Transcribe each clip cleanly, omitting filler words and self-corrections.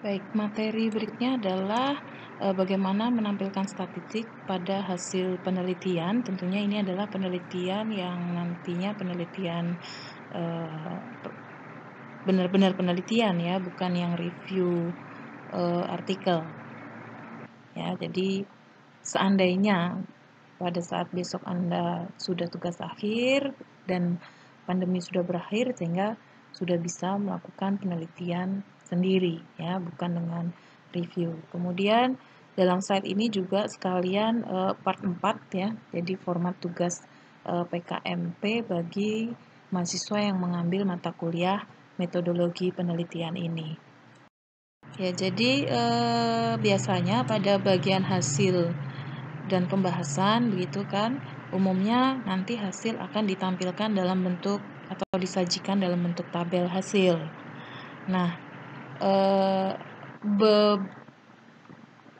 Baik, materi berikutnya adalah bagaimana menampilkan statistik pada hasil penelitian. Tentunya ini adalah penelitian yang nantinya penelitian benar-benar penelitian ya, bukan yang review artikel. Ya, jadi seandainya pada saat besok Anda sudah tugas akhir dan pandemi sudah berakhir sehingga sudah bisa melakukan penelitian sendiri ya, bukan dengan review. Kemudian dalam slide ini juga sekalian part 4 ya. Jadi format tugas PKMP bagi mahasiswa yang mengambil mata kuliah metodologi penelitian ini. Ya, jadi biasanya pada bagian hasil dan pembahasan begitu kan, umumnya nanti hasil akan ditampilkan dalam bentuk atau disajikan dalam bentuk tabel hasil. Nah,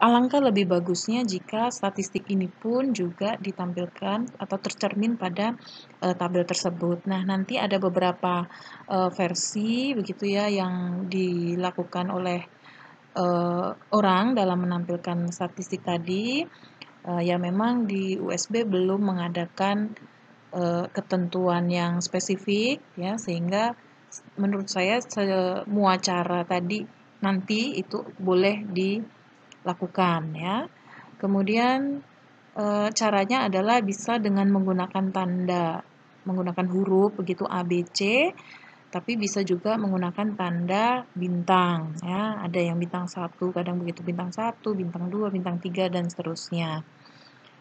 alangkah lebih bagusnya jika statistik ini pun juga ditampilkan atau tercermin pada tabel tersebut. Nah, nanti ada beberapa versi begitu ya yang dilakukan oleh orang dalam menampilkan statistik tadi. Ya memang di USB belum mengadakan ketentuan yang spesifik ya, sehingga menurut saya semua cara tadi nanti itu boleh dilakukan ya. Kemudian caranya adalah bisa dengan menggunakan tanda, menggunakan huruf begitu A, B, C, tapi bisa juga menggunakan tanda bintang ya. Ada yang bintang 1, kadang begitu bintang 1, bintang 2, bintang 3 dan seterusnya.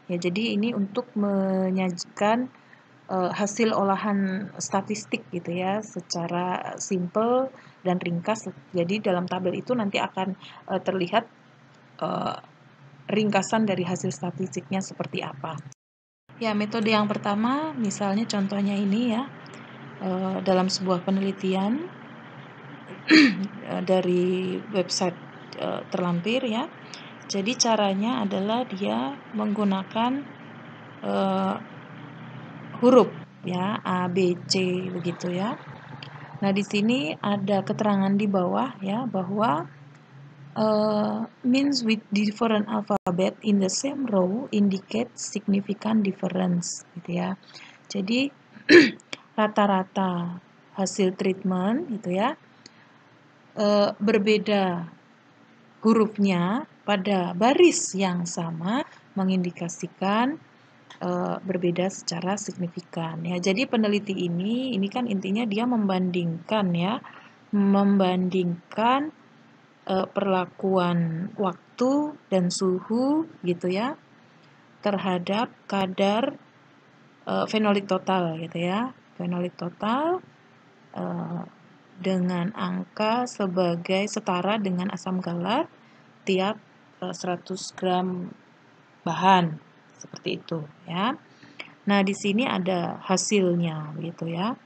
Ya, jadi ini untuk menyajikan hasil olahan statistik gitu ya, secara simple dan ringkas. Jadi dalam tabel itu nanti akan terlihat ringkasan dari hasil statistiknya seperti apa. Ya, metode yang pertama, misalnya contohnya ini ya, dalam sebuah penelitian dari website terlampir ya. Jadi caranya adalah dia menggunakan huruf ya, A, B, C begitu ya. Nah, di sini ada keterangan di bawah ya bahwa means with different alphabet in the same row indicate significant difference gitu ya. Jadi rata-rata hasil treatment gitu ya, berbeda hurufnya pada baris yang sama mengindikasikan berbeda secara signifikan ya. Jadi peneliti ini kan intinya dia membandingkan ya, membandingkan perlakuan waktu dan suhu gitu ya terhadap kadar fenolik total gitu ya. Fenolik total dengan angka sebagai setara dengan asam galat tiap 100 gram bahan seperti itu ya. Nah, di sini ada hasilnya gitu ya.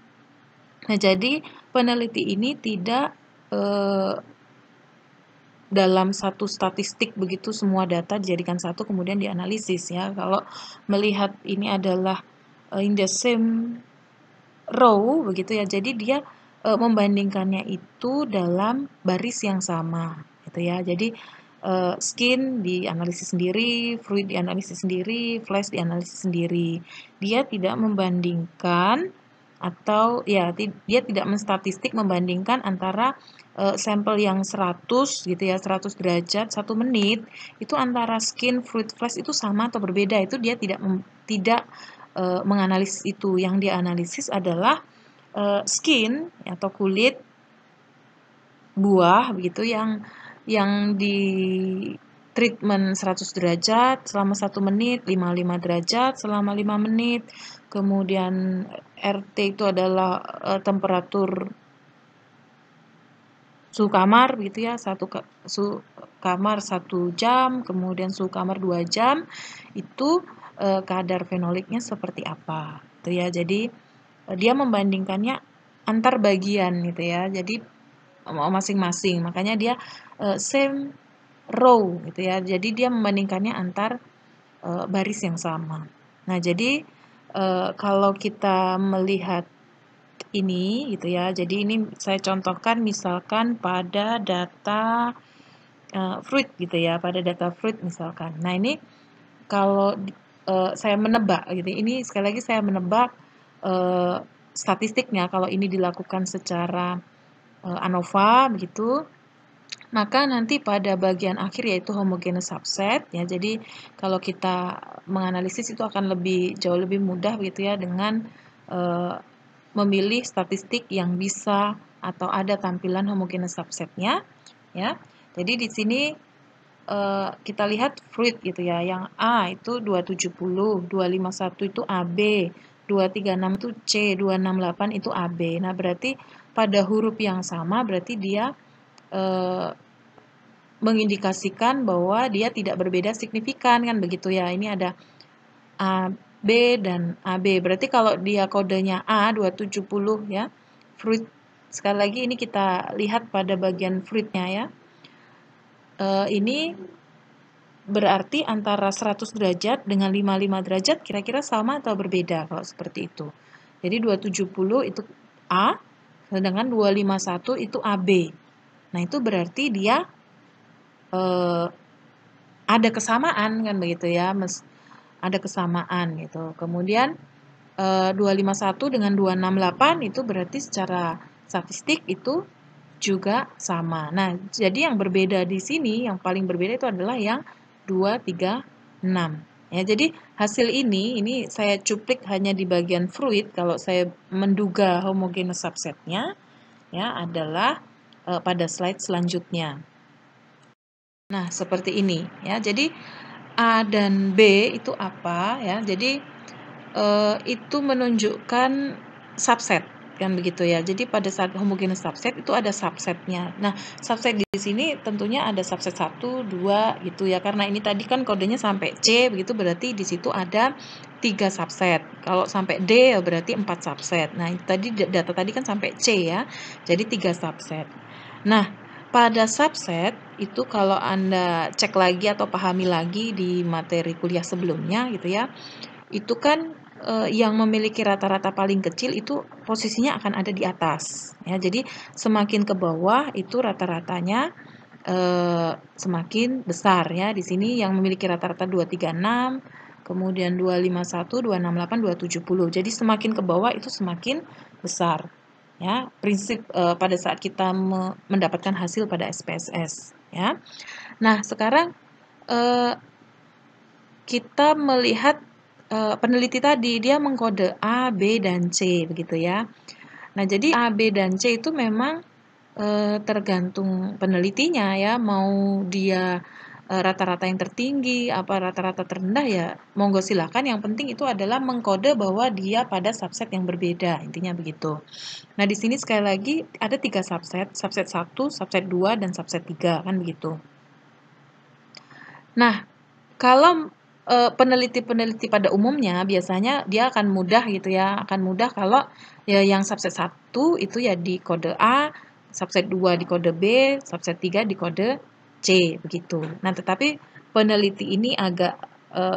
Nah, jadi peneliti ini tidak dalam satu statistik begitu semua data dijadikan satu kemudian dianalisis ya. Kalau melihat ini adalah in the same row begitu ya. Jadi dia membandingkannya itu dalam baris yang sama gitu ya. Jadi skin dianalisis sendiri, fluid dianalisis sendiri, flash dianalisis sendiri. Dia tidak membandingkan atau ya dia tidak menstatistik membandingkan antara sampel yang 100 gitu ya, 100 derajat 1 menit itu antara skin, fluid, flash itu sama atau berbeda. Itu dia tidak menganalisis itu. Yang dianalisis adalah skin atau kulit buah begitu yang di treatment 100 derajat selama 1 menit, 55 derajat selama 5 menit. Kemudian RT itu adalah temperatur suhu kamar gitu ya, suhu kamar 1 jam, kemudian suhu kamar 2 jam, itu kadar fenoliknya seperti apa gitu ya. Jadi dia membandingkannya antar bagian gitu ya. Jadi masing-masing, makanya dia same row gitu ya. Jadi dia membandingkannya antar baris yang sama. Nah, jadi kalau kita melihat ini gitu ya. Jadi ini saya contohkan misalkan pada data fruit gitu ya, pada data fruit misalkan. Nah, ini kalau saya menebak gitu. Ini sekali lagi saya menebak statistiknya kalau ini dilakukan secara ANOVA begitu, maka nanti pada bagian akhir yaitu homogeneous subset ya. Jadi kalau kita menganalisis itu akan jauh lebih mudah begitu ya dengan memilih statistik yang bisa atau ada tampilan homogeneous subsetnya ya. Jadi di sini kita lihat fruit gitu ya. Yang A itu 270, 251 itu AB, 236 itu C, 268 itu AB. Nah, berarti pada huruf yang sama berarti dia mengindikasikan bahwa dia tidak berbeda signifikan kan begitu ya. Ini ada A, B dan AB. Berarti kalau dia kodenya A 270 ya, fruit. Sekali lagi ini kita lihat pada bagian fruitnya ya. Ini berarti antara 100 derajat dengan 55 derajat kira-kira sama atau berbeda kalau seperti itu. Jadi 270 itu A, sedangkan 251 itu AB. Nah, itu berarti dia ada kesamaan kan begitu ya, ada kesamaan gitu. Kemudian 251 dengan 268 itu berarti secara statistik itu juga sama. Nah, jadi yang berbeda di sini, yang paling berbeda itu adalah yang 2, 3, 6. Ya, jadi hasil ini saya cuplik hanya di bagian fruit. Kalau saya menduga homogeneous subsetnya, ya adalah pada slide selanjutnya. Nah, seperti ini ya. Jadi A dan B itu apa ya? Jadi itu menunjukkan subset kan begitu ya. Jadi pada saat homogeneous subset itu ada subsetnya. Nah, subset di sini tentunya ada subset 1, 2 gitu ya. Karena ini tadi kan kodenya sampai C begitu berarti di situ ada 3 subset. Kalau sampai D ya berarti 4 subset. Nah, tadi data tadi kan sampai C ya. Jadi 3 subset. Nah, pada subset itu kalau Anda cek lagi atau pahami lagi di materi kuliah sebelumnya gitu ya. Itu kan yang memiliki rata-rata paling kecil itu posisinya akan ada di atas ya. Jadi semakin ke bawah itu rata-ratanya semakin besar ya. Di sini yang memiliki rata-rata 236, kemudian 251, 268, 270. Jadi semakin ke bawah itu semakin besar. Ya, prinsip pada saat kita mendapatkan hasil pada SPSS ya. Nah, sekarang kita melihat peneliti tadi dia mengkode A, B, dan C begitu ya. Nah, jadi A, B, dan C itu memang tergantung penelitinya ya, mau dia rata-rata yang tertinggi, apa rata-rata terendah ya, monggo silakan. Yang penting itu adalah mengkode bahwa dia pada subset yang berbeda, intinya begitu. Nah, di sini sekali lagi ada 3 subset, subset 1, subset 2, dan subset 3, kan begitu. Nah, kalau peneliti-peneliti pada umumnya biasanya dia akan mudah gitu ya, akan mudah kalau ya yang subset 1 itu ya di kode A, subset 2 di kode B, subset 3 di kode C begitu. Nah, tetapi peneliti ini agak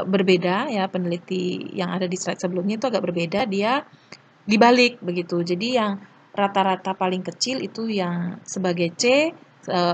berbeda ya, peneliti yang ada di slide sebelumnya itu agak berbeda, dia dibalik begitu. Jadi yang rata-rata paling kecil itu yang sebagai C,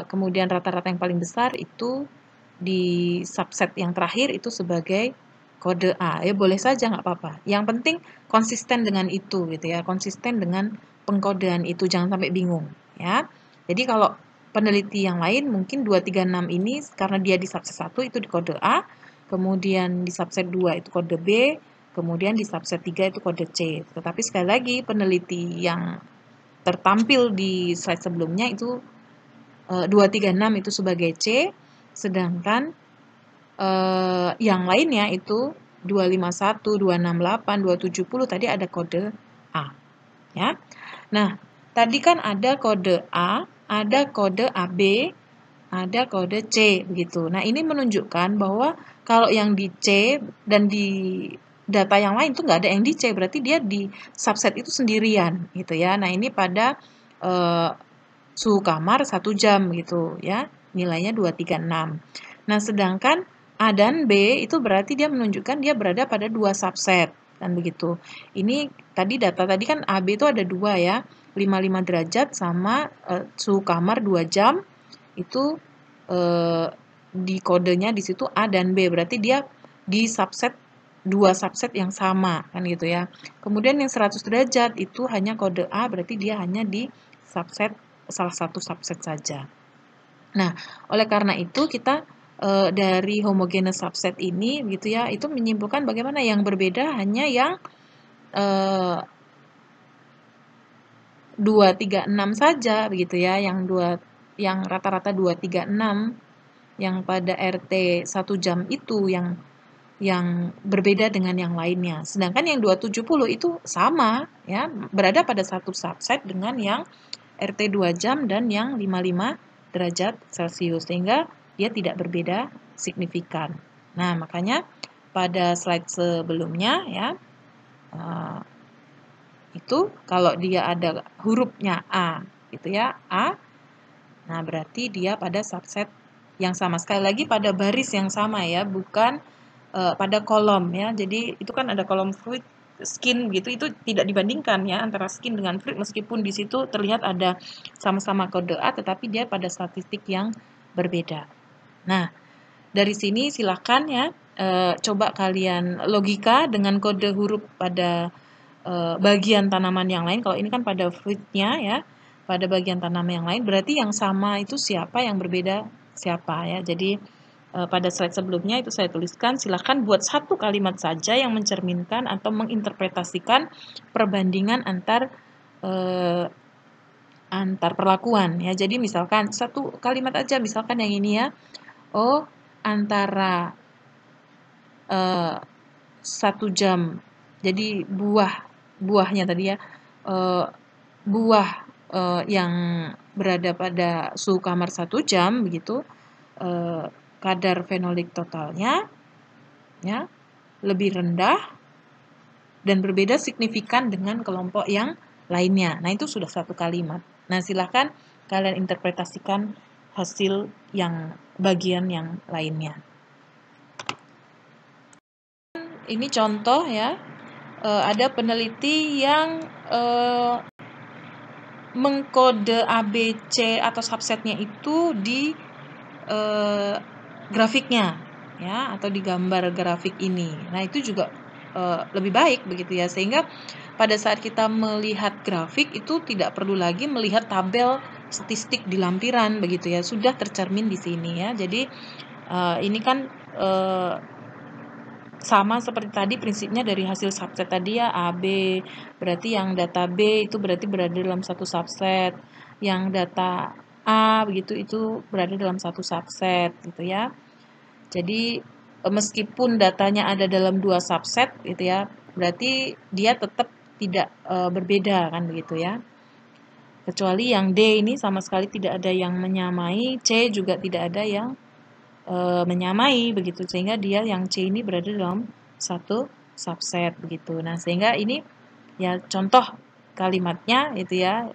kemudian rata-rata yang paling besar itu di subset yang terakhir itu sebagai kode A. Ya boleh saja nggak apa-apa. Yang penting konsisten dengan itu gitu ya, konsisten dengan pengkodean itu, jangan sampai bingung ya. Jadi kalau peneliti yang lain mungkin 236 ini karena dia di subset 1 itu di kode A, kemudian di subset 2 itu kode B, kemudian di subset 3 itu kode C. Tetapi sekali lagi peneliti yang tertampil di slide sebelumnya itu 236 itu sebagai C, sedangkan yang lainnya itu 251, 268, 270 tadi ada kode A. Ya. Nah, tadi kan ada kode A, ada kode AB, ada kode C begitu. Nah, ini menunjukkan bahwa kalau yang di C dan di data yang lain tuh nggak ada yang di C, berarti dia di subset itu sendirian gitu ya. Nah, ini pada suhu kamar 1 jam gitu ya, nilainya 236. Nah, sedangkan A dan B itu berarti dia menunjukkan dia berada pada 2 subset kan begitu. Ini tadi data tadi kan AB itu ada 2 ya, 55 derajat sama suhu kamar 2 jam itu di kodenya di situ A dan B, berarti dia di subset dua subset yang sama kan gitu ya. Kemudian yang 100 derajat itu hanya kode A, berarti dia hanya di subset salah satu subset saja. Nah, oleh karena itu kita dari homogeneous subset ini gitu ya, itu menyimpulkan bagaimana yang berbeda hanya yang 236 saja begitu ya, yang rata-rata 236 yang pada RT 1 jam itu yang berbeda dengan yang lainnya. Sedangkan yang 270 itu sama ya, berada pada satu subset dengan yang RT 2 jam dan yang 55 derajat Celcius, sehingga dia tidak berbeda signifikan. Nah, makanya pada slide sebelumnya ya, itu kalau dia ada hurufnya A gitu ya, A, nah berarti dia pada subset yang sama. Sekali lagi pada baris yang sama ya, bukan pada kolom ya. Jadi itu kan ada kolom fluid, skin gitu, itu tidak dibandingkan ya antara skin dengan fluid, meskipun di situ terlihat ada sama-sama kode A, tetapi dia pada statistik yang berbeda. Nah, dari sini silakan ya, coba kalian logika dengan kode huruf pada bagian tanaman yang lain. Kalau ini kan pada fruitnya ya, pada bagian tanaman yang lain, berarti yang sama itu siapa, yang berbeda siapa ya. Jadi pada slide sebelumnya itu saya tuliskan, silakan buat satu kalimat saja yang mencerminkan atau menginterpretasikan perbandingan antar perlakuan ya. Jadi misalkan satu kalimat aja, misalkan yang ini ya, oh antara 1 jam, jadi buahnya tadi ya, buah yang berada pada suhu kamar 1 jam begitu, kadar fenolik totalnya ya lebih rendah dan berbeda signifikan dengan kelompok yang lainnya. Nah, itu sudah satu kalimat. Nah, silakan kalian interpretasikan hasil yang bagian yang lainnya. Ini contoh ya, ada peneliti yang mengkode ABC atau subsetnya itu di grafiknya ya, atau di gambar grafik ini. Nah, itu juga lebih baik begitu ya, sehingga pada saat kita melihat grafik itu tidak perlu lagi melihat tabel statistik di lampiran begitu ya, sudah tercermin di sini ya. Jadi ini kan sama seperti tadi prinsipnya dari hasil subset tadi ya, A, B, berarti yang data B itu berarti berada dalam satu subset, yang data A begitu itu berada dalam satu subset gitu ya. Jadi meskipun datanya ada dalam dua subset gitu ya, berarti dia tetap tidak berbeda kan begitu ya. Kecuali yang D ini sama sekali tidak ada yang menyamai, C juga tidak ada yang menyamai begitu, sehingga dia yang C ini berada dalam satu subset begitu. Nah, sehingga ini ya contoh kalimatnya itu ya,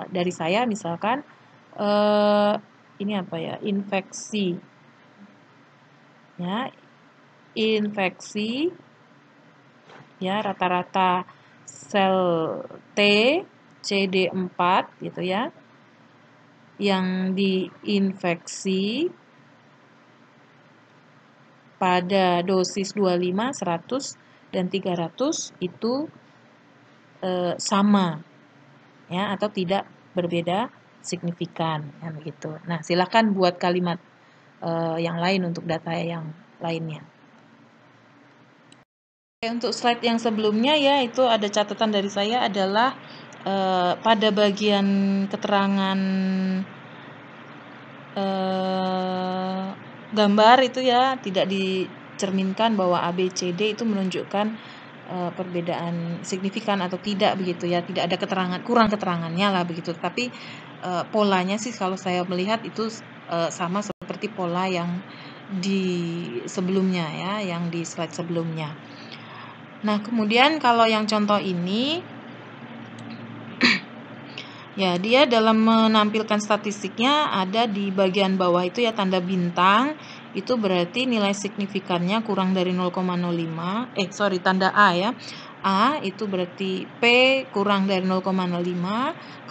dari saya misalkan ini apa ya, infeksi ya, infeksi ya, rata-rata sel T CD4 gitu ya, yang diinfeksi pada dosis 25, 100, dan 300 itu sama ya, atau tidak berbeda signifikan ya begitu. Nah, silakan buat kalimat yang lain untuk data yang lainnya. Untuk slide yang sebelumnya ya, itu ada catatan dari saya adalah pada bagian keterangan gambar itu ya tidak dicerminkan bahwa A, B, C, D itu menunjukkan perbedaan signifikan atau tidak begitu ya, tidak ada keterangan, kurang keterangannya lah begitu. Tapi polanya sih kalau saya melihat itu sama seperti pola yang di sebelumnya ya, yang di slide sebelumnya. Nah, kemudian kalau yang contoh ini ya, dia dalam menampilkan statistiknya ada di bagian bawah itu ya, tanda bintang itu berarti nilai signifikannya kurang dari 0,05, tanda A ya. A itu berarti P kurang dari 0,05,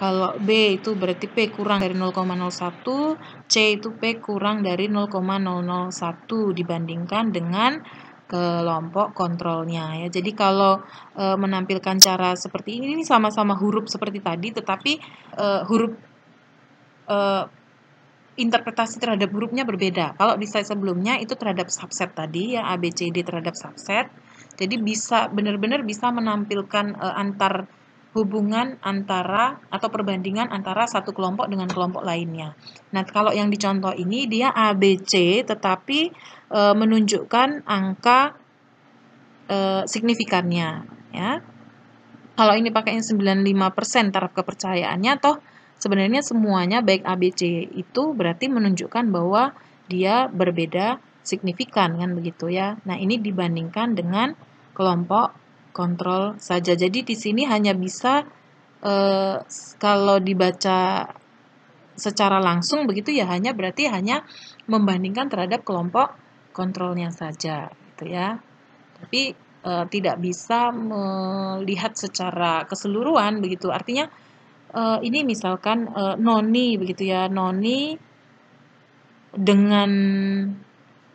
kalau B itu berarti P kurang dari 0,01, C itu P kurang dari 0,001 dibandingkan dengan kelompok kontrolnya ya. Jadi kalau menampilkan cara seperti ini sama-sama huruf seperti tadi, tetapi huruf interpretasi terhadap hurufnya berbeda. Kalau di slide sebelumnya itu terhadap subset tadi ya, A, B, C, D terhadap subset. Jadi bisa benar-benar bisa menampilkan antar hubungan antara atau perbandingan antara satu kelompok dengan kelompok lainnya. Nah, kalau yang dicontoh ini dia A, B, C tetapi menunjukkan angka signifikannya ya. Kalau ini pakainya 95% taraf kepercayaannya, toh sebenarnya semuanya baik A, B, C itu berarti menunjukkan bahwa dia berbeda signifikan kan begitu ya. Nah, ini dibandingkan dengan kelompok kontrol saja. Jadi di sini hanya bisa kalau dibaca secara langsung begitu ya berarti hanya membandingkan terhadap kelompok kontrolnya saja gitu ya. Tapi tidak bisa melihat secara keseluruhan begitu. Artinya ini misalkan noni begitu ya, noni dengan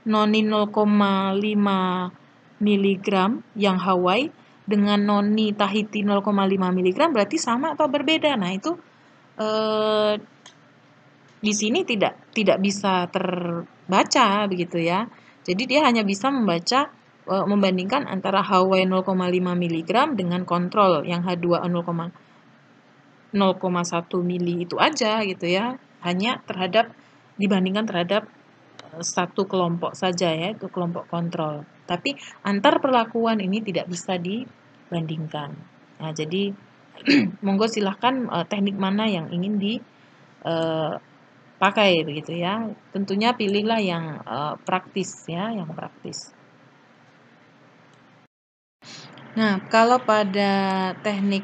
noni 0,5 mg yang Hawaii dengan noni Tahiti 0,5 mg berarti sama atau berbeda. Nah, itu di sini tidak bisa terbaca begitu ya. Jadi dia hanya bisa membandingkan antara Hawaii 0,5 mg dengan kontrol yang H2O 0,1 mili itu aja gitu ya. Hanya dibandingkan terhadap satu kelompok saja ya, itu kelompok kontrol. Tapi antar perlakuan ini tidak bisa dibandingkan. Nah, jadi monggo silahkan teknik mana yang ingin dipakai begitu ya. Tentunya pilihlah yang praktis ya, yang praktis. Nah, kalau pada teknik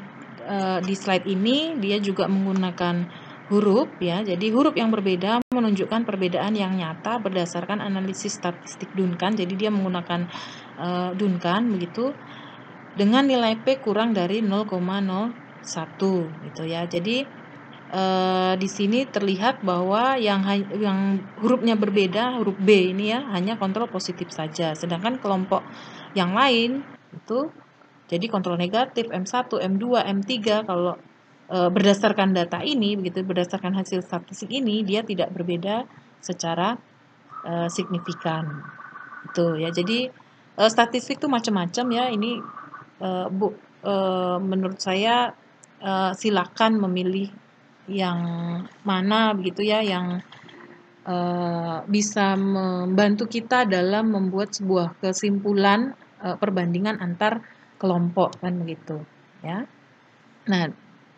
di slide ini dia juga menggunakan huruf ya. Jadi huruf yang berbeda menunjukkan perbedaan yang nyata berdasarkan analisis statistik Duncan. Jadi dia menggunakan Duncan begitu dengan nilai P kurang dari 0,01 gitu ya. Jadi di sini terlihat bahwa yang hurufnya berbeda, huruf B ini ya hanya kontrol positif saja. Sedangkan kelompok yang lain itu jadi kontrol negatif M1, M2, M3 kalau berdasarkan data ini begitu, berdasarkan hasil statistik ini dia tidak berbeda secara signifikan. Itu ya. Jadi statistik itu macam-macam ya. Ini menurut saya silakan memilih yang mana begitu ya yang bisa membantu kita dalam membuat sebuah kesimpulan perbandingan antar kelompok kan begitu ya. Nah,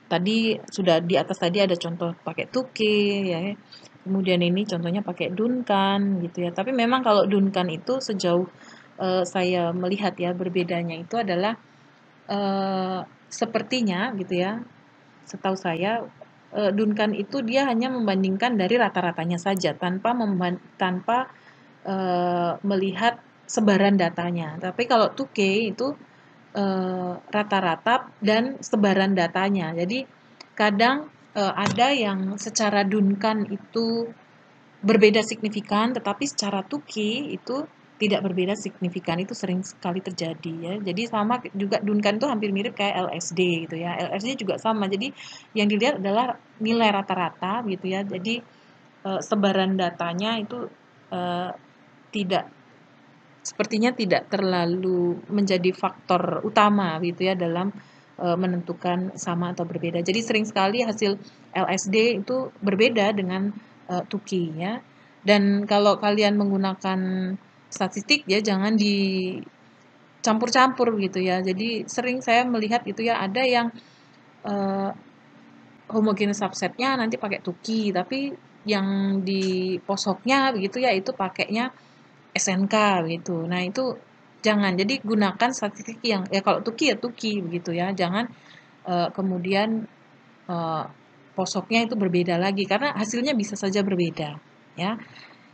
tadi sudah di atas tadi ada contoh pakai Tuke ya. Kemudian ini contohnya pakai Duncan gitu ya. Tapi memang kalau Duncan itu sejauh saya melihat ya berbedanya itu adalah sepertinya gitu ya. Setahu saya Duncan itu dia hanya membandingkan dari rata-ratanya saja tanpa melihat sebaran datanya. Tapi kalau 2K itu rata-rata dan sebaran datanya. Jadi kadang ada yang secara Duncan itu berbeda signifikan, tetapi secara 2K itu tidak berbeda signifikan. Itu sering sekali terjadi ya. Jadi sama juga Duncan itu hampir mirip kayak LSD gitu ya. LSD juga sama. Jadi yang dilihat adalah nilai rata-rata gitu ya. Jadi sebaran datanya itu sepertinya tidak terlalu menjadi faktor utama gitu ya dalam menentukan sama atau berbeda. Jadi sering sekali hasil LSD itu berbeda dengan Tuki ya. Dan kalau kalian menggunakan statistik ya jangan dicampur-campur gitu ya. Jadi sering saya melihat itu ya ada yang homogeneous subsetnya nanti pakai Tuki, tapi yang di posoknya begitu ya itu pakainya SNK gitu. Nah, itu jangan. Jadi gunakan statistik yang ya kalau Tuki ya Tuki begitu ya. Jangan kemudian posoknya itu berbeda lagi karena hasilnya bisa saja berbeda ya.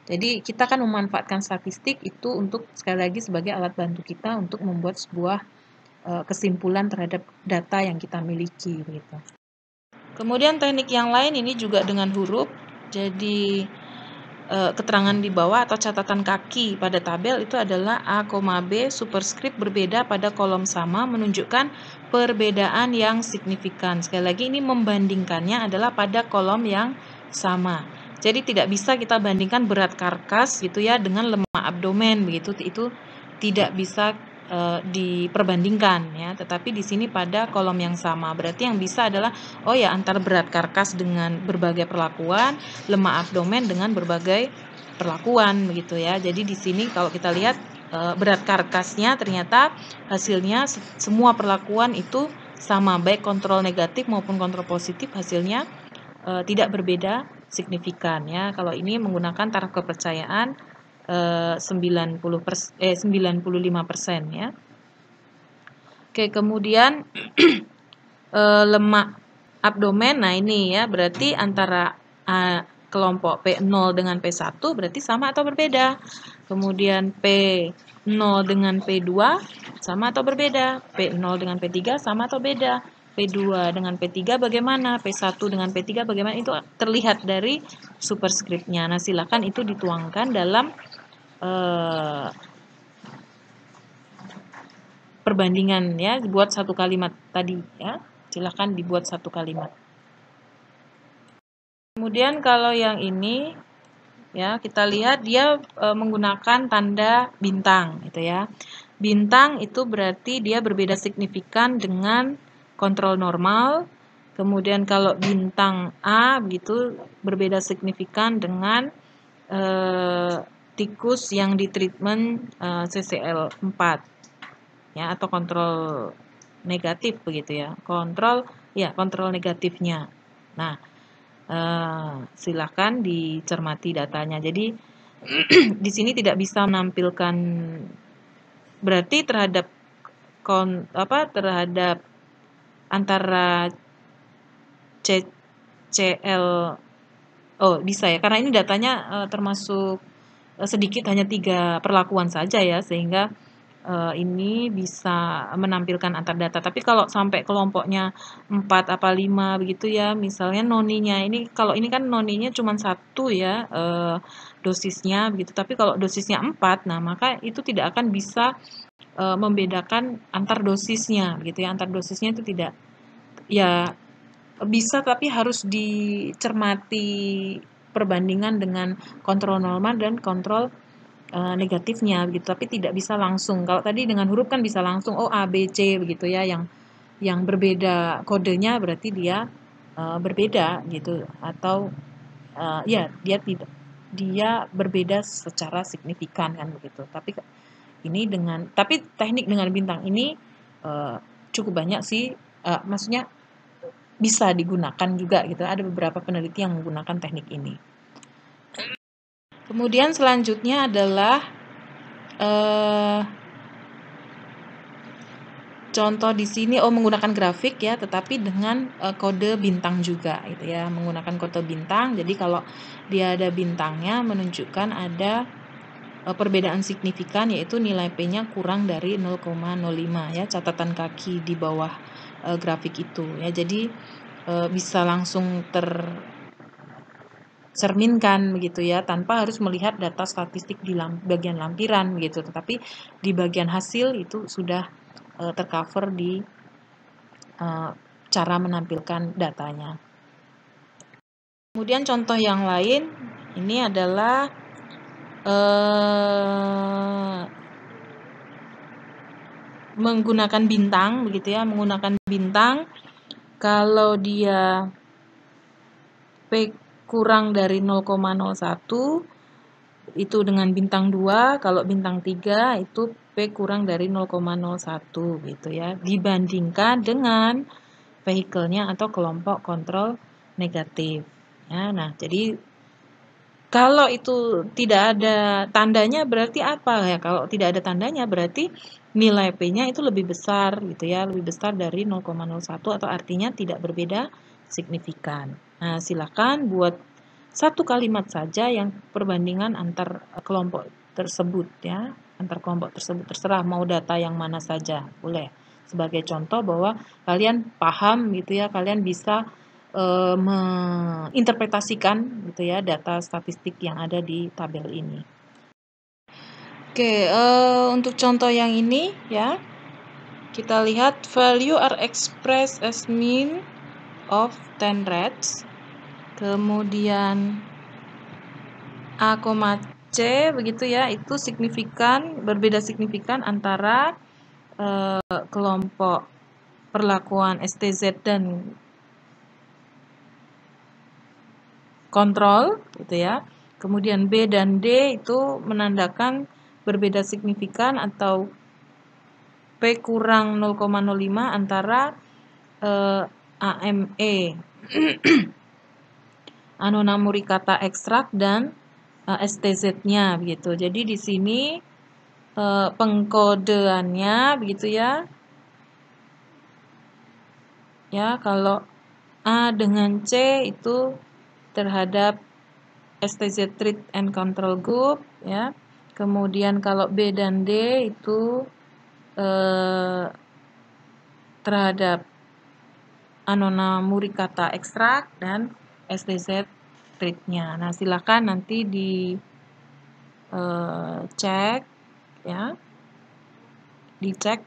Jadi kita kan memanfaatkan statistik itu untuk sekali lagi sebagai alat bantu kita untuk membuat sebuah kesimpulan terhadap data yang kita miliki gitu. Kemudian teknik yang lain ini juga dengan huruf. Jadi keterangan di bawah atau catatan kaki pada tabel itu adalah A, B superscript berbeda pada kolom sama menunjukkan perbedaan yang signifikan. Sekali lagi ini membandingkannya adalah pada kolom yang sama. Jadi tidak bisa kita bandingkan berat karkas gitu ya dengan lemak abdomen begitu, itu tidak bisa diperbandingkan ya, tetapi di sini pada kolom yang sama. Berarti yang bisa adalah oh ya antar berat karkas dengan berbagai perlakuan, lemak abdomen dengan berbagai perlakuan begitu ya. Jadi di sini kalau kita lihat berat karkasnya ternyata hasilnya semua perlakuan itu sama, baik kontrol negatif maupun kontrol positif hasilnya tidak berbeda signifikan ya. Kalau ini menggunakan taraf kepercayaan 95% ya. Oke, kemudian lemak abdomen, nah ini ya berarti antara kelompok P0 dengan P1 berarti sama atau berbeda. Kemudian P0 dengan P2 sama atau berbeda. P0 dengan P3 sama atau beda. P2 dengan P3 bagaimana? P1 dengan P3 bagaimana? Itu terlihat dari superscriptnya. Nah, silakan itu dituangkan dalam perbandingan ya, dibuat satu kalimat tadi ya. Silahkan dibuat satu kalimat. Kemudian kalau yang ini ya, kita lihat dia menggunakan tanda bintang gitu ya. Bintang itu berarti dia berbeda signifikan dengan kontrol normal. Kemudian kalau bintang A begitu berbeda signifikan dengan tikus yang ditreatment CCL 4 ya, atau kontrol negatif begitu ya. Kontrol negatifnya. Nah, silakan dicermati datanya. Jadi di sini tidak bisa menampilkan berarti terhadap terhadap antara CCL bisa ya, karena ini datanya termasuk sedikit, hanya 3 perlakuan saja ya, sehingga ini bisa menampilkan antar data. Tapi kalau sampai kelompoknya 4 apa 5 begitu ya, misalnya noninya ini, kalau ini kan noninya cuma 1 ya dosisnya begitu, tapi kalau dosisnya 4, nah maka itu tidak akan bisa membedakan antar dosisnya gitu ya. Antar dosisnya itu tidak ya bisa, tapi harus dicermati perbandingan dengan kontrol normal dan kontrol negatifnya begitu, tapi tidak bisa langsung. Kalau tadi dengan huruf kan bisa langsung A, B, C begitu ya, yang berbeda kodenya berarti dia berbeda gitu, atau ya dia berbeda secara signifikan kan begitu. Tapi teknik dengan bintang ini cukup banyak sih, maksudnya bisa digunakan juga gitu. Ada beberapa peneliti yang menggunakan teknik ini. Kemudian selanjutnya adalah contoh di sini menggunakan grafik ya, tetapi dengan kode bintang juga gitu ya, menggunakan kode bintang. Jadi kalau dia ada bintangnya menunjukkan ada perbedaan signifikan, yaitu nilai P-nya kurang dari 0,05 ya, catatan kaki di bawah grafik itu ya. Jadi bisa langsung tercerminkan begitu ya, tanpa harus melihat data statistik di bagian lampiran begitu, tetapi di bagian hasil itu sudah tercover di cara menampilkan datanya. Kemudian contoh yang lain ini adalah menggunakan bintang begitu ya, menggunakan bintang. Kalau dia P kurang dari 0,01 itu dengan bintang 2, kalau bintang 3 itu P kurang dari 0,01 gitu ya, dibandingkan dengan vehikelnya atau kelompok kontrol negatif ya. Nah, jadi kalau itu tidak ada tandanya berarti apa ya? Kalau tidak ada tandanya berarti nilai P-nya itu lebih besar gitu ya, lebih besar dari 0,01 atau artinya tidak berbeda signifikan. Nah, silakan buat satu kalimat saja yang perbandingan antar kelompok tersebut ya, antar kelompok tersebut, terserah mau data yang mana saja boleh. Sebagai contoh bahwa kalian paham gitu ya, kalian bisa menginterpretasikan gitu ya data statistik yang ada di tabel ini. Oke, untuk contoh yang ini ya, kita lihat value are expressed as mean of 10 rats. Kemudian A, C begitu ya, itu signifikan, berbeda signifikan antara kelompok perlakuan STZ dan kontrol gitu ya. Kemudian B dan D itu menandakan berbeda signifikan atau P kurang 0,05 antara AME Annona muricata ekstrak dan STZ-nya begitu. Jadi di sini pengkodeannya begitu ya. Ya, kalau A dengan C itu terhadap STZ treat and control group ya. Kemudian kalau B dan D itu terhadap Annona muricata ekstrak dan STZ treat-nya. Nah, silakan nanti di cek ya, dicek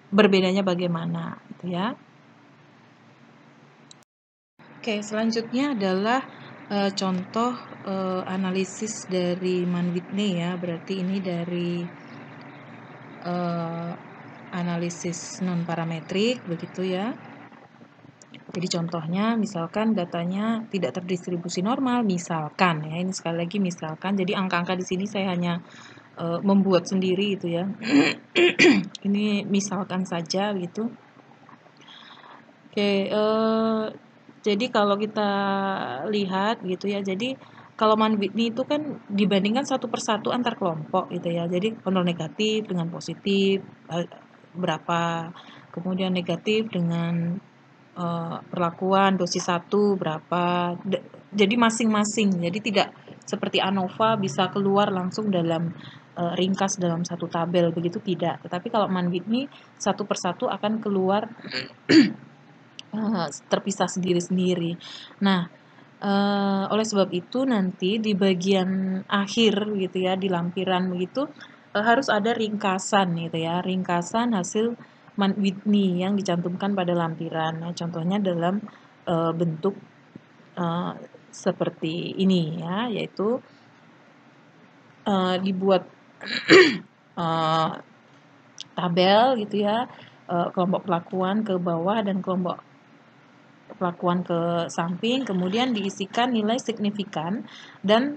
berbedanya bagaimana gitu ya. Oke, selanjutnya adalah contoh analisis dari Mann-Whitney ya, berarti ini dari analisis non parametrik begitu ya. Jadi contohnya misalkan datanya tidak terdistribusi normal, misalkan ya, ini sekali lagi misalkan. Jadi angka-angka di sini saya hanya membuat sendiri itu ya. Ini misalkan saja gitu. Oke, jadi kalau kita lihat gitu ya, jadi kalau Mann-Whitney itu kan dibandingkan satu persatu antar kelompok gitu ya. Jadi kontrol negatif dengan positif berapa, kemudian negatif dengan perlakuan dosis 1 berapa. Jadi masing-masing. Jadi tidak seperti ANOVA bisa keluar langsung dalam ringkas dalam satu tabel begitu, tidak. Tetapi kalau Mann-Whitney satu persatu akan keluar terpisah sendiri-sendiri. Nah, oleh sebab itu nanti di bagian akhir gitu ya, di lampiran begitu harus ada ringkasan gitu ya, ringkasan hasil Mann-Whitney yang dicantumkan pada lampiran. Nah, contohnya dalam bentuk seperti ini ya, yaitu dibuat tabel gitu ya, kelompok pelakuan ke bawah dan kelompok pelakuan ke samping, kemudian diisikan nilai signifikan dan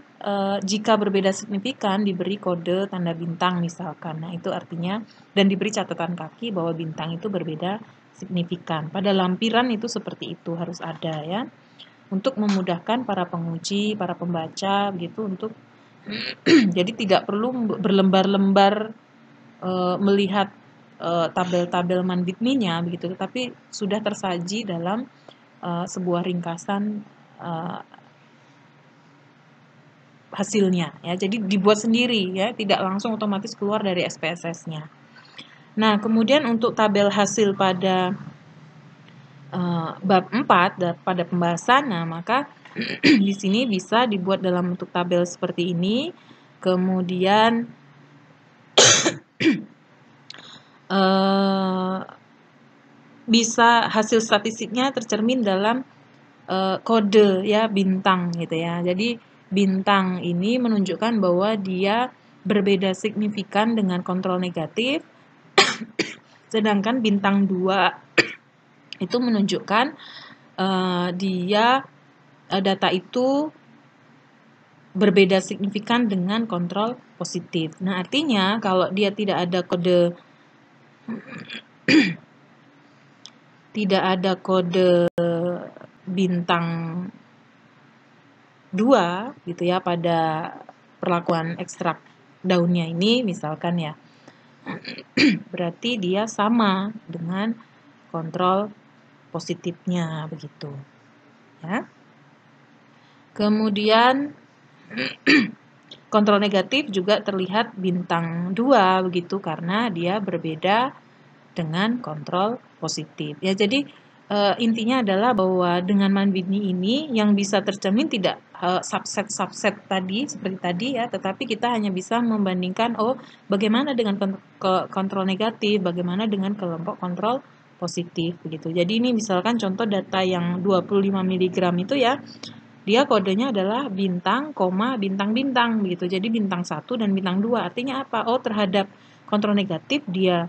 jika berbeda signifikan diberi kode tanda bintang misalkan. Nah, itu artinya dan diberi catatan kaki bahwa bintang itu berbeda signifikan. Pada lampiran itu seperti itu harus ada ya. Untuk memudahkan para penguji, para pembaca gitu untuk jadi tidak perlu berlembar-lembar melihat tabel-tabel Mann-Whitney-nya begitu, tetapi sudah tersaji dalam sebuah ringkasan hasilnya ya. Jadi dibuat sendiri ya, tidak langsung otomatis keluar dari SPSS-nya. Nah, kemudian untuk tabel hasil pada bab 4 pada pembahasan, nah maka di sini bisa dibuat dalam bentuk tabel seperti ini. Kemudian bisa hasil statistiknya tercermin dalam kode ya, bintang gitu ya. Jadi bintang ini menunjukkan bahwa dia berbeda signifikan dengan kontrol negatif. Sedangkan bintang 2 itu menunjukkan dia data itu berbeda signifikan dengan kontrol positif. Nah, artinya kalau dia tidak ada kode bintang 2 gitu ya pada perlakuan ekstrak daunnya ini misalkan ya, berarti dia sama dengan kontrol positifnya begitu ya. Kemudian kontrol negatif juga terlihat bintang 2 begitu karena dia berbeda dengan kontrol positif. Ya, jadi intinya adalah bahwa dengan Manbini ini yang bisa tercermin tidak subset-subset tadi seperti tadi ya, tetapi kita hanya bisa membandingkan bagaimana dengan kontrol negatif, bagaimana dengan kelompok kontrol positif begitu. Jadi ini misalkan contoh data yang 25 mg itu ya, dia kodenya adalah bintang, koma, bintang-bintang begitu. Jadi bintang 1 dan bintang 2. Artinya apa? Terhadap kontrol negatif dia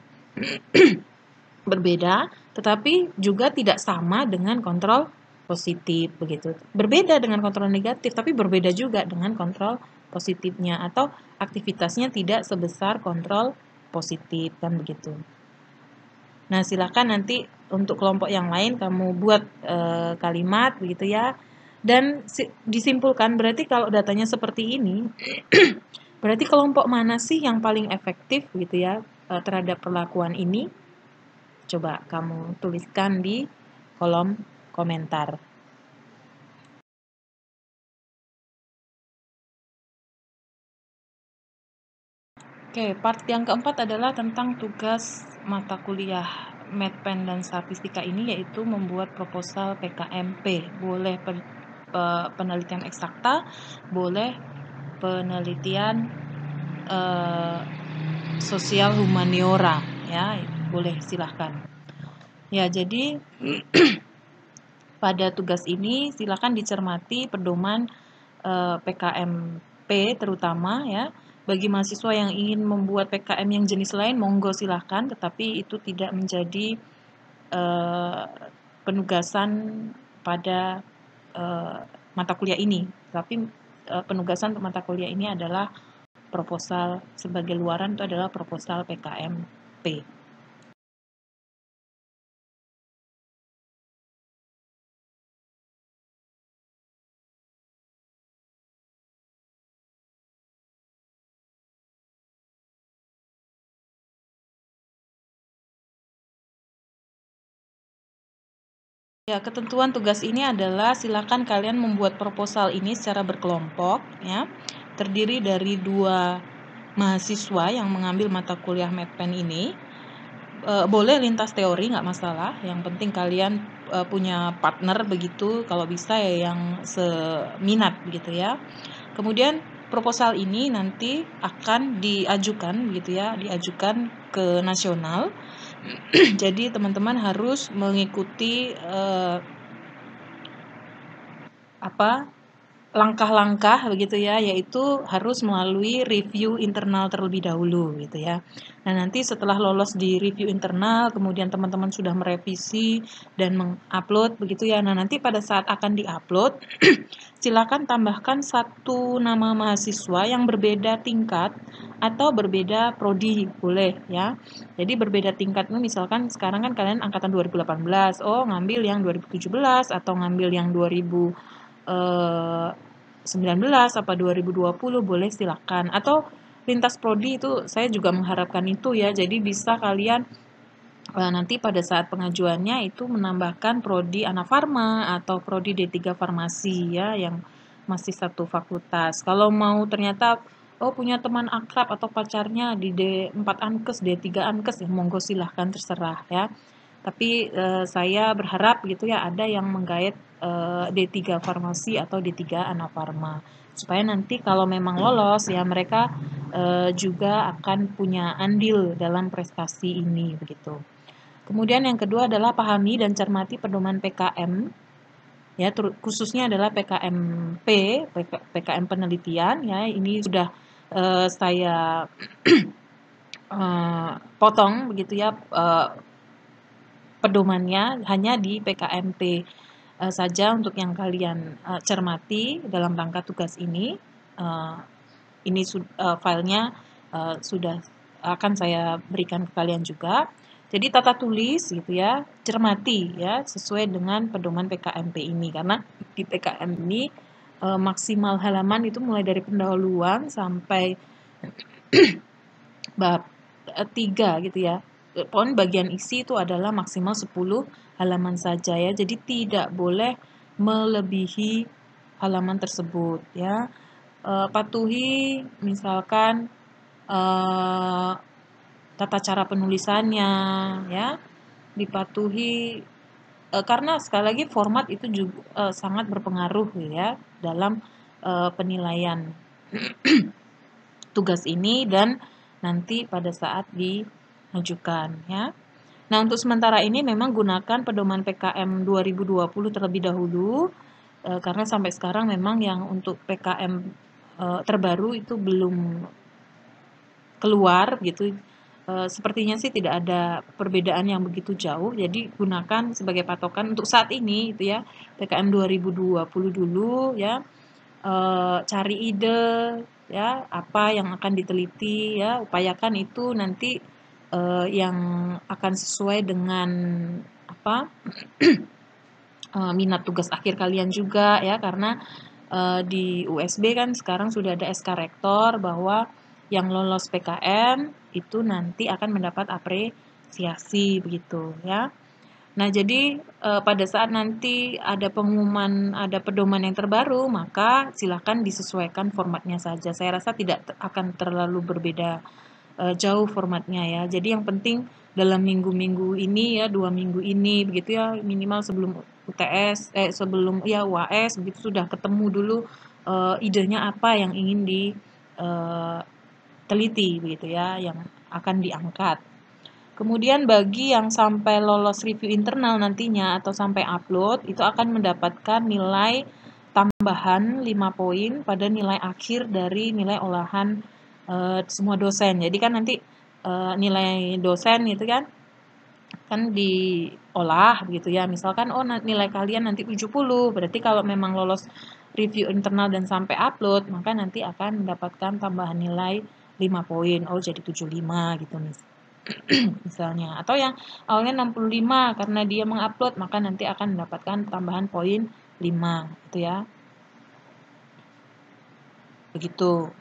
berbeda, tetapi juga tidak sama dengan kontrol positif begitu. Berbeda dengan kontrol negatif, tapi berbeda juga dengan kontrol positifnya atau aktivitasnya tidak sebesar kontrol positif kan begitu. Nah, silakan nanti untuk kelompok yang lain kamu buat kalimat begitu ya. Dan disimpulkan berarti kalau datanya seperti ini, berarti kelompok mana sih yang paling efektif gitu ya terhadap perlakuan ini? Coba kamu tuliskan di kolom komentar. Oke, part yang keempat adalah tentang tugas mata kuliah Medpen dan Statistika ini, yaitu membuat proposal PKMP. Boleh penelitian eksakta, boleh penelitian sosial humaniora, ya, boleh silahkan. Ya, jadi pada tugas ini silakan dicermati pedoman PKMP terutama ya. Bagi mahasiswa yang ingin membuat PKM yang jenis lain, monggo silahkan, tetapi itu tidak menjadi penugasan pada mata kuliah ini. Tapi penugasan untuk mata kuliah ini adalah proposal sebagai luaran itu adalah proposal PKMP. Ya, ketentuan tugas ini adalah silakan kalian membuat proposal ini secara berkelompok ya. Terdiri dari 2 mahasiswa yang mengambil mata kuliah Medpen ini. Boleh lintas teori nggak masalah, yang penting kalian punya partner begitu, kalau bisa ya yang seminat begitu ya. Kemudian proposal ini nanti akan diajukan begitu ya, diajukan ke nasional. Jadi teman-teman harus mengikuti langkah-langkah begitu ya, yaitu harus melalui review internal terlebih dahulu gitu ya. Nah, nanti setelah lolos di review internal, kemudian teman-teman sudah merevisi dan mengupload begitu ya. Nah, nanti pada saat akan diupload, silakan tambahkan 1 nama mahasiswa yang berbeda tingkat atau berbeda prodi, boleh ya. Jadi berbeda tingkat itu misalkan sekarang kan kalian angkatan 2018, ngambil yang 2017 atau ngambil yang 2019 apa 2020 boleh silakan, atau lintas prodi itu saya juga mengharapkan itu ya. Jadi bisa kalian nanti pada saat pengajuannya itu menambahkan prodi Anafarma atau prodi D3 Farmasi ya, yang masih satu fakultas. Kalau mau ternyata punya teman akrab atau pacarnya di D4 Ankes, D3 Ankes, ya monggo silahkan, terserah ya. Tapi saya berharap gitu ya ada yang menggait D3 Farmasi atau D3 Anafarma, supaya nanti kalau memang lolos ya mereka juga akan punya andil dalam prestasi ini begitu. Kemudian yang kedua adalah pahami dan cermati pedoman PKM ya, khususnya adalah PKMP, PKM penelitian ya. Ini sudah saya potong begitu ya pedomannya hanya di PKMP saja untuk yang kalian cermati dalam rangka tugas ini. Ini filenya sudah akan saya berikan ke kalian juga. Jadi tata tulis gitu ya, cermati ya sesuai dengan pedoman PKMP ini, karena di PKM ini maksimal halaman itu mulai dari pendahuluan sampai bab 3 gitu ya. Pokoknya bagian isi itu adalah maksimal 10 halaman saja ya. Jadi tidak boleh melebihi halaman tersebut ya. Patuhi misalkan tata cara penulisannya ya, dipatuhi karena sekali lagi format itu juga sangat berpengaruh ya dalam penilaian tugas ini dan nanti pada saat diajukan ya. Nah, untuk sementara ini memang gunakan pedoman PKM 2020 terlebih dahulu karena sampai sekarang memang yang untuk PKM terbaru itu belum keluar gitu. Sepertinya sih tidak ada perbedaan yang begitu jauh. Jadi gunakan sebagai patokan untuk saat ini itu ya PKM 2020 dulu ya. Cari ide ya apa yang akan diteliti ya, upayakan itu nanti yang akan sesuai dengan apa minat tugas akhir kalian juga ya, karena di USB kan sekarang sudah ada SK Rektor bahwa yang lolos PKM itu nanti akan mendapat apresiasi begitu ya. Nah, jadi pada saat nanti ada pengumuman, ada pedoman yang terbaru, maka silakan disesuaikan formatnya saja. Saya rasa tidak akan terlalu berbeda jauh formatnya ya. Jadi yang penting dalam minggu-minggu ini ya, 2 minggu ini begitu ya, minimal sebelum UTS, sebelum ya UAS begitu sudah ketemu dulu idenya apa yang ingin diteliti begitu ya, yang akan diangkat. Kemudian bagi yang sampai lolos review internal nantinya atau sampai upload, itu akan mendapatkan nilai tambahan 5 poin pada nilai akhir dari nilai olahan semua dosen. Jadi kan nanti nilai dosen itu kan diolah begitu ya. Misalkan nilai kalian nanti 70, berarti kalau memang lolos review internal dan sampai upload, maka nanti akan mendapatkan tambahan nilai 5 poin. Oh, jadi 75 gitu misalnya. Atau yang awalnya 65 karena dia mengupload, maka nanti akan mendapatkan tambahan poin 5 gitu ya. Begitu.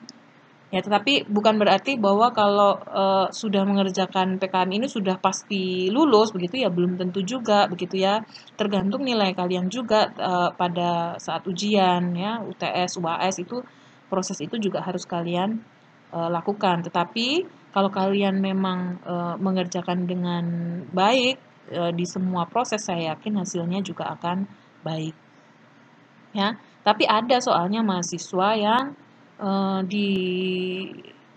Ya, tetapi bukan berarti bahwa kalau sudah mengerjakan PKM ini sudah pasti lulus begitu ya, belum tentu juga begitu ya. Tergantung nilai kalian juga pada saat ujian ya, UTS, UAS itu proses itu juga harus kalian lakukan. Tetapi kalau kalian memang mengerjakan dengan baik di semua proses, saya yakin hasilnya juga akan baik. Ya, tapi ada soalnya mahasiswa yang di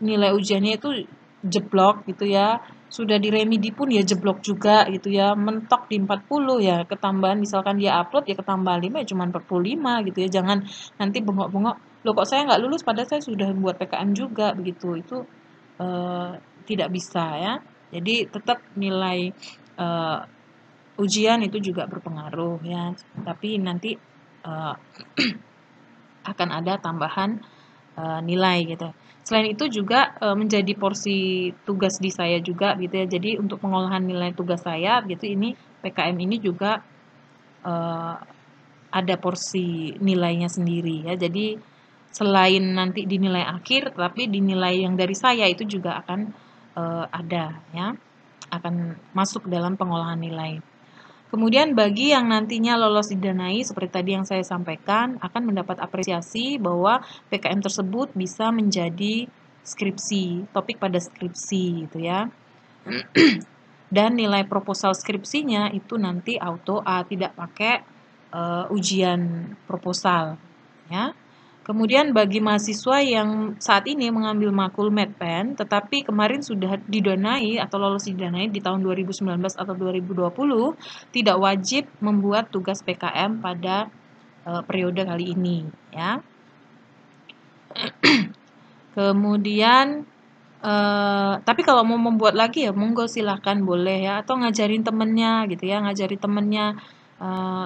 nilai ujiannya itu jeblok gitu ya, sudah di remedi pun ya jeblok juga gitu ya, mentok di 40 ya, ketambahan misalkan dia upload ya ketambahan 5 ya cuma 45 gitu ya, jangan nanti bengok-bengok, loh kok saya nggak lulus padahal saya sudah buat PKM juga begitu, itu tidak bisa ya. Jadi tetap nilai ujian itu juga berpengaruh ya, tapi nanti akan ada tambahan nilai gitu. Selain itu juga menjadi porsi tugas di saya juga gitu ya. Jadi untuk pengolahan nilai tugas saya gitu ini PKM ini juga ada porsi nilainya sendiri ya. Jadi selain nanti dinilai akhir, tapi dinilai yang dari saya itu juga akan ada ya, akan masuk dalam pengolahan nilai. Kemudian bagi yang nantinya lolos didanai, seperti tadi yang saya sampaikan, akan mendapat apresiasi bahwa PKM tersebut bisa menjadi skripsi, topik pada skripsi gitu ya. Dan nilai proposal skripsinya itu nanti auto A, tidak pakai ujian proposal ya. Kemudian bagi mahasiswa yang saat ini mengambil makul medpen, tetapi kemarin sudah didanai atau lolos didanai di tahun 2019 atau 2020, tidak wajib membuat tugas PKM pada periode kali ini ya. Kemudian tapi kalau mau membuat lagi ya monggo silahkan boleh ya, atau ngajarin temennya gitu ya, ngajari temennya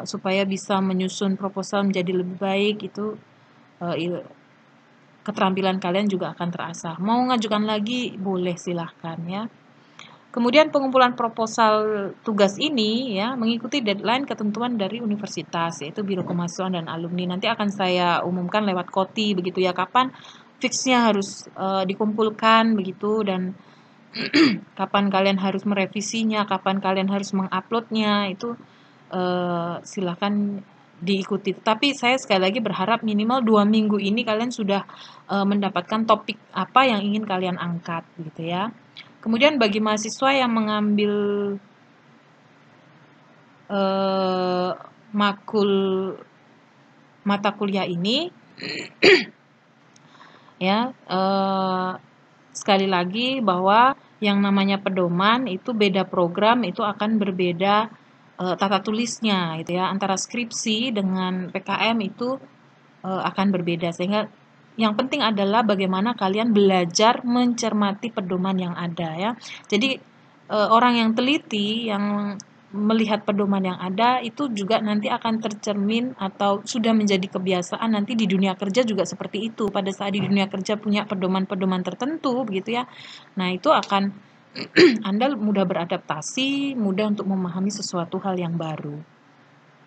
supaya bisa menyusun proposal menjadi lebih baik, itu keterampilan kalian juga akan terasah. Mau ngajukan lagi boleh silahkan ya. Kemudian pengumpulan proposal tugas ini ya mengikuti deadline ketentuan dari universitas, yaitu Biro Kemahasiswaan dan Alumni. Nanti akan saya umumkan lewat koti begitu ya, kapan fixnya harus dikumpulkan begitu, dan kapan kalian harus merevisinya, kapan kalian harus menguploadnya, itu silahkan diikuti. Tapi saya sekali lagi berharap minimal 2 minggu ini kalian sudah mendapatkan topik apa yang ingin kalian angkat gitu ya. Kemudian bagi mahasiswa yang mengambil makul mata kuliah ini ya, sekali lagi bahwa yang namanya pedoman itu beda program, itu akan berbeda tata tulisnya gitu ya. Antara skripsi dengan PKM itu akan berbeda, sehingga yang penting adalah bagaimana kalian belajar mencermati pedoman yang ada ya. Jadi orang yang teliti, yang melihat pedoman yang ada itu juga nanti akan tercermin atau sudah menjadi kebiasaan nanti di dunia kerja juga seperti itu. Pada saat di dunia kerja punya pedoman-pedoman tertentu begitu ya. Nah, itu akan Anda mudah beradaptasi, mudah untuk memahami sesuatu hal yang baru.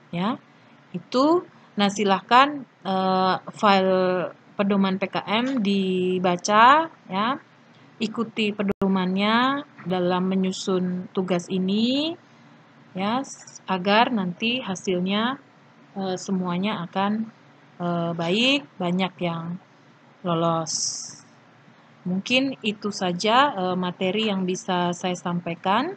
Ya. Itu, nah silahkan file pedoman PKM dibaca ya. Ikuti pedomannya dalam menyusun tugas ini ya, agar nanti hasilnya semuanya akan baik, banyak yang lolos. Mungkin itu saja materi yang bisa saya sampaikan.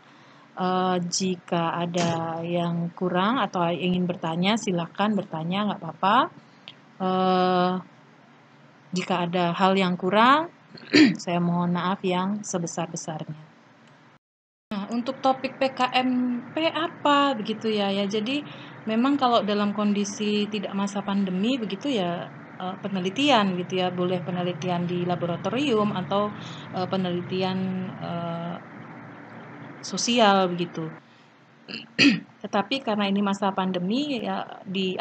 Jika ada yang kurang atau ingin bertanya, silahkan bertanya, nggak apa-apa. Jika ada hal yang kurang, saya mohon maaf yang sebesar-besarnya. Nah, untuk topik PKMP apa begitu ya, jadi memang kalau dalam kondisi tidak masa pandemi begitu ya, penelitian gitu ya, boleh penelitian di laboratorium atau penelitian sosial begitu. Tetapi karena ini masa pandemi ya, di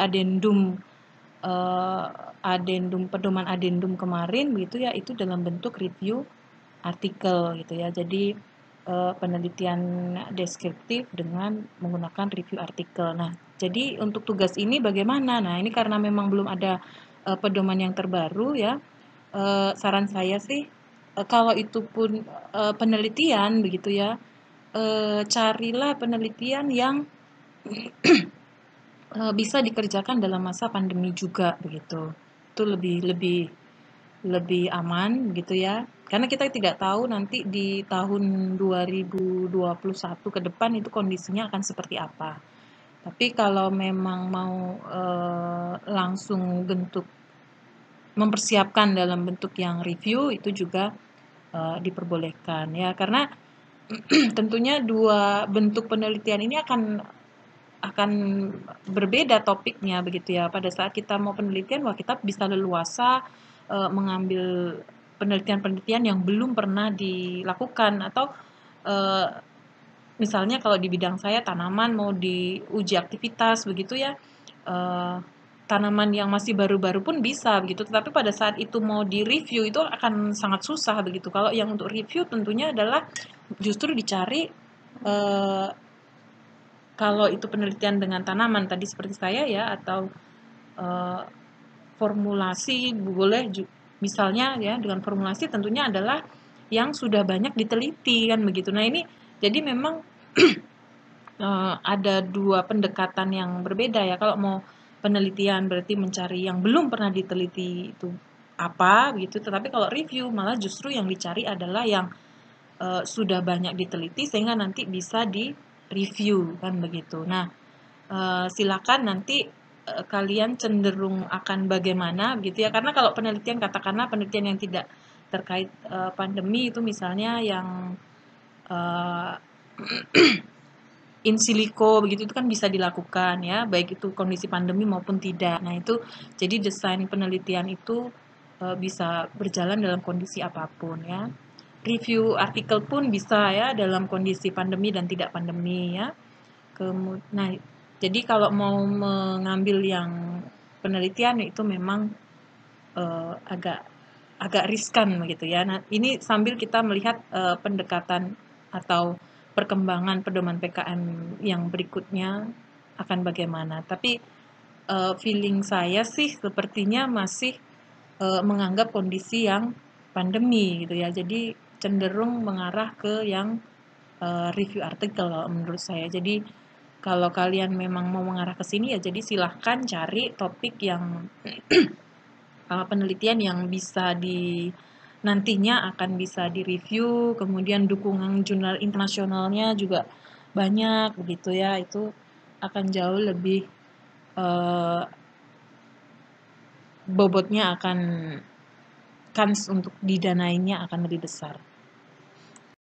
pedoman adendum kemarin begitu ya, itu dalam bentuk review artikel gitu ya. Jadi penelitian deskriptif dengan menggunakan review artikel. Nah, jadi untuk tugas ini bagaimana? Nah, ini karena memang belum ada pedoman yang terbaru ya. Saran saya sih kalau itu pun penelitian begitu ya, carilah penelitian yang bisa dikerjakan dalam masa pandemi juga begitu. Itu lebih aman gitu ya. Karena kita tidak tahu nanti di tahun 2021 ke depan itu kondisinya akan seperti apa. Tapi kalau memang mau langsung bentuk mempersiapkan dalam bentuk yang review itu juga diperbolehkan ya, karena tentunya dua bentuk penelitian ini akan berbeda topiknya begitu ya. Pada saat kita mau penelitian, wah kita bisa leluasa mengambil penelitian-penelitian yang belum pernah dilakukan, atau misalnya kalau di bidang saya tanaman mau diuji aktivitas begitu ya, tanaman yang masih baru-baru pun bisa begitu, tetapi pada saat itu mau di-review itu akan sangat susah begitu. Kalau yang untuk review tentunya adalah justru dicari kalau itu penelitian dengan tanaman tadi seperti saya ya, atau formulasi boleh misalnya ya, dengan formulasi tentunya adalah yang sudah banyak diteliti kan begitu. Nah, ini jadi memang ada dua pendekatan yang berbeda ya. Kalau mau penelitian berarti mencari yang belum pernah diteliti itu apa begitu, tetapi kalau review malah justru yang dicari adalah yang sudah banyak diteliti sehingga nanti bisa di-review kan begitu. Nah, silakan nanti kalian cenderung akan bagaimana gitu ya, karena kalau penelitian katakanlah penelitian yang tidak terkait pandemi itu misalnya yang in silico begitu, itu kan bisa dilakukan ya, baik itu kondisi pandemi maupun tidak. Nah, itu jadi desain penelitian itu bisa berjalan dalam kondisi apapun ya. Review artikel pun bisa ya dalam kondisi pandemi dan tidak pandemi ya. Nah, jadi kalau mau mengambil yang penelitian itu memang agak riskan begitu ya. Nah, ini sambil kita melihat pendekatan atau perkembangan pedoman PKM yang berikutnya akan bagaimana. Tapi feeling saya sih sepertinya masih menganggap kondisi yang pandemi gitu ya. Jadi cenderung mengarah ke yang review artikel menurut saya. Jadi Kalau kalian memang mau mengarah ke sini ya jadi silahkan cari topik yang penelitian yang bisa nantinya akan bisa direview, kemudian dukungan jurnal internasionalnya juga banyak begitu ya, itu akan jauh lebih bobotnya akan kans untuk didanainya akan lebih besar.